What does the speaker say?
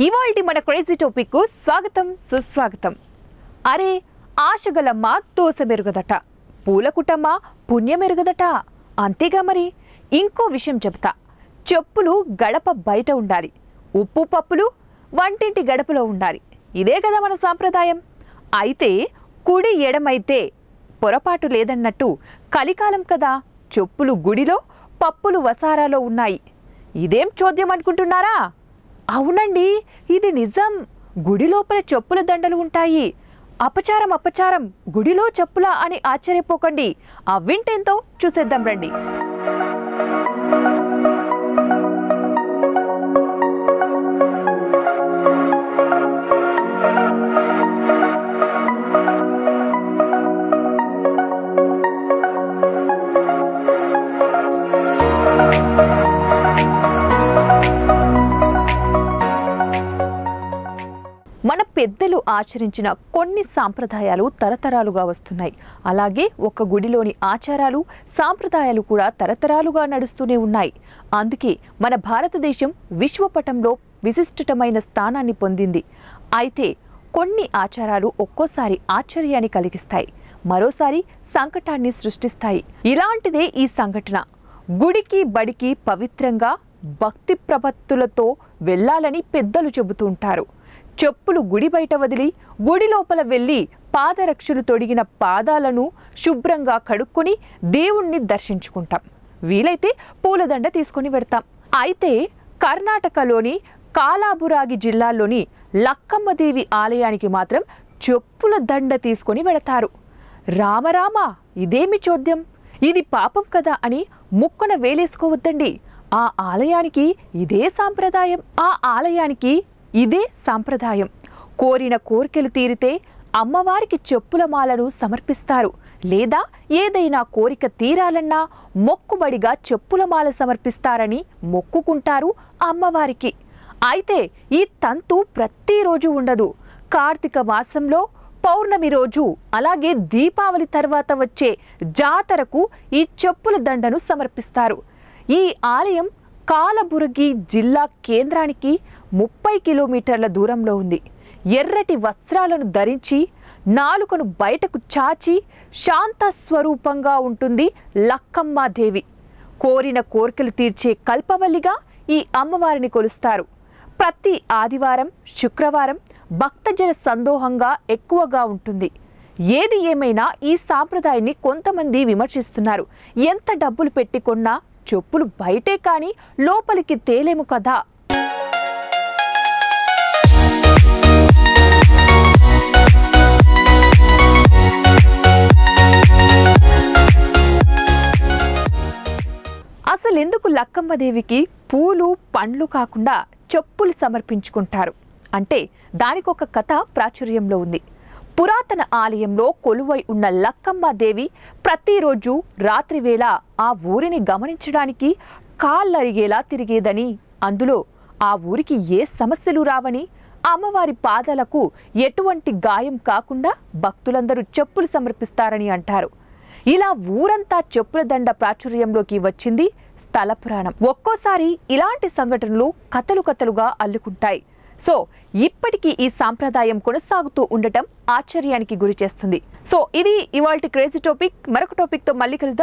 ఇవాల్టి మన crazy topic కు స్వాగతం సుస్వాగతం. అరే ఆశగలమ్మ దోస మెరుగదట, పూలకుటమ్మ పుణ్యమెరుగదట. అంతేగా మరి. ఇంకో విషయం చెప్తా. చెప్పులు గడప బయట ఉండాలి, ఉప్పు పప్పులు వంటింటి గడపలో ఉండాలి. ఇదే కదా మన సాంప్రదాయం. అయితే కుడి ఎడమైతే పొరపాటు లేదన్నట్టు కలికాలం కదా, చెప్పులు గుడిలో పప్పులు వసారాలో ఉన్నాయి. ఇదేం చోద్యం అనుకుంటున్నారా? అవునండి, ఇది నిజం. గుడి లోపల చెప్పుల దండలు ఉంటాయి. అపచారం అపచారం, గుడిలో చెప్పులా అని ఆశ్చర్యపోకండి. ఆ వింటేంతో చూసేద్దాం రండి. మన పెద్దలు ఆచరించిన కొన్ని సాంప్రదాయాలు తరతరాలుగా వస్తున్నాయి. అలాగే ఒక గుడిలోని ఆచారాలు సాంప్రదాయాలు కూడా తరతరాలుగా నడుస్తూనే ఉన్నాయి. అందుకే మన భారతదేశం విశ్వపటంలో విశిష్టమైన స్థానాన్ని పొందింది. అయితే కొన్ని ఆచారాలు ఒక్కోసారి ఆశ్చర్యాన్ని కలిగిస్తాయి, మరోసారి సంకటాన్ని సృష్టిస్తాయి. ఇలాంటిదే ఈ సంఘటన. గుడికి బడికి పవిత్రంగా భక్తి ప్రపత్తులతో వెళ్ళాలని పెద్దలు చెబుతూ ఉంటారు. చెప్పులు గుడి బయట వదిలి గుడి లోపల వెళ్ళి పాదరక్షలు తొడిగిన పాదాలను శుభ్రంగా కడుక్కొని దేవుణ్ణి దర్శించుకుంటాం. వీలైతే పూలదండ తీసుకొని వెడతాం. అయితే కర్ణాటకలోని కాలాబురాగి జిల్లాలోని లక్కమ్మదేవి ఆలయానికి మాత్రం చెప్పుల దండ తీసుకొని వెడతారు. రామరామ, ఇదేమి చోద్యం, ఇది పాపం కదా అని ముక్కున వేలేసుకోవద్దండి. ఆ ఆలయానికి ఇదే సాంప్రదాయం. కోరిన కోరికలు తీరితే అమ్మవారికి చెప్పుల మాలను సమర్పిస్తారు. లేదా ఏదైనా కోరిక తీరాలన్నా మొక్కుబడిగా చెప్పుల మాల సమర్పిస్తారని మొక్కుకుంటారు అమ్మవారికి. అయితే ఈ తంతు ప్రతిరోజు ఉండదు. కార్తీక మాసంలో పౌర్ణమి రోజు, అలాగే దీపావళి తర్వాత వచ్చే జాతరకు ఈ చెప్పుల దండను సమర్పిస్తారు. ఈ ఆలయం కాలబురగి జిల్లా కేంద్రానికి 30 కిలోమీటర్ల దూరంలో ఉంది. ఎర్రటి వస్త్రాలను ధరించి నాలుకను బయటకు చాచి శాంత స్వరూపంగా ఉంటుంది లక్కమ్మాదేవి. కోరిన కోరికలు తీర్చే కల్పవల్లిగా ఈ అమ్మవారిని కొలుస్తారు. ప్రతి ఆదివారం, శుక్రవారం భక్తజన సందోహంగా ఎక్కువగా ఉంటుంది. ఏది ఏమైనా ఈ సాంప్రదాయాన్ని కొంతమంది విమర్శిస్తున్నారు. ఎంత డబ్బులు పెట్టి కొన్నా చెప్పులు బయటే కానీ లోపలికి తేలేము కదా. అసలెందుకు లక్కమ్మదేవికి పూలు పండ్లు కాకుండా చెప్పులు సమర్పించుకుంటారు అంటే దానికొక కథ ప్రాచుర్యంలో ఉంది. పురాతన ఆలయంలో కొలువై ఉన్న లక్కమ్మదేవి ప్రతిరోజు రాత్రివేళ ఆ ఊరిని గమనించడానికి కాళ్ళరిగేలా తిరిగేదని, అందులో ఆ ఊరికి ఏ సమస్యలు రావని, అమ్మవారి పాదాలకు ఎటువంటి గాయం కాకుండా భక్తులందరూ చెప్పులు సమర్పిస్తారని అంటారు. ఇలా ఊరంతా చెప్పుల దండ ప్రాచుర్యంలోకి వచ్చింది స్థల పురాణం. ఒక్కోసారి ఇలాంటి సంఘటనలు కథలుగా అల్లుకుంటాయి. సో ఇప్పటికీ ఈ సాంప్రదాయం కొనసాగుతూ ఉండటం ఆశ్చర్యానికి గురి చేస్తుంది. సో ఇది ఇవాల్టి క్రేజీ టాపిక్. మరొక టాపిక్ తో మళ్ళీ కలుద్దాం.